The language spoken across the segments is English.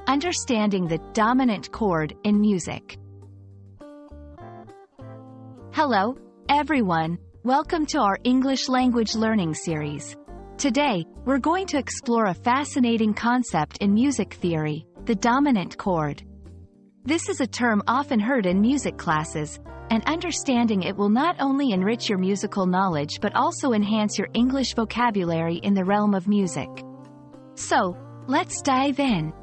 Understanding the dominant chord in music. Hello, everyone. Welcome to our English language learning series. Today, we're going to explore a fascinating concept in music theory, the dominant chord. This is a term often heard in music classes, and understanding it will not only enrich your musical knowledge but also enhance your English vocabulary in the realm of music. So, let's dive in.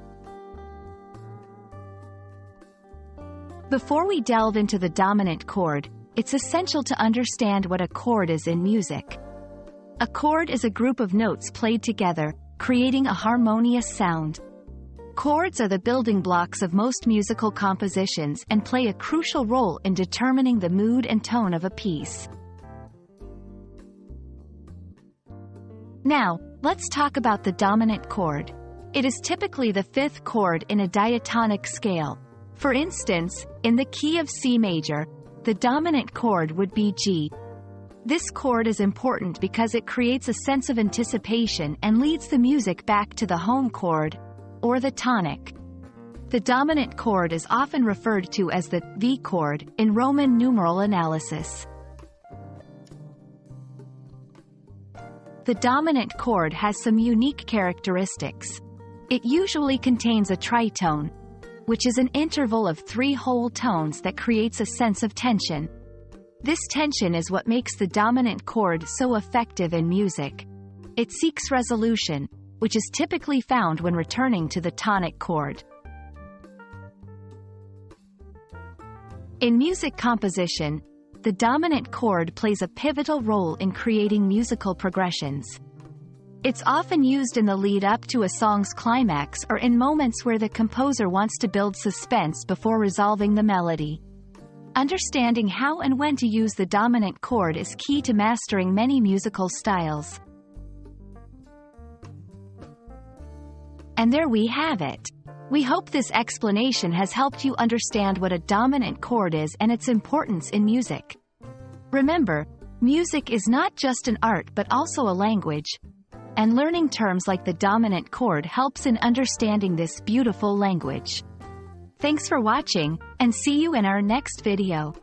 Before we delve into the dominant chord, it's essential to understand what a chord is in music. A chord is a group of notes played together, creating a harmonious sound. Chords are the building blocks of most musical compositions and play a crucial role in determining the mood and tone of a piece. Now, let's talk about the dominant chord. It is typically the fifth chord in a diatonic scale. For instance, in the key of C major, the dominant chord would be G. This chord is important because it creates a sense of anticipation and leads the music back to the home chord, or the tonic. The dominant chord is often referred to as the V chord in Roman numeral analysis. The dominant chord has some unique characteristics. It usually contains a tritone, which is an interval of 3 whole tones that creates a sense of tension. This tension is what makes the dominant chord so effective in music. It seeks resolution, which is typically found when returning to the tonic chord. In music composition, the dominant chord plays a pivotal role in creating musical progressions. It's often used in the lead-up to a song's climax or in moments where the composer wants to build suspense before resolving the melody. Understanding how and when to use the dominant chord is key to mastering many musical styles. And there we have it. We hope this explanation has helped you understand what a dominant chord is and its importance in music. Remember, music is not just an art but also a language, and learning terms like the dominant chord helps in understanding this beautiful language. Thanks for watching, and see you in our next video.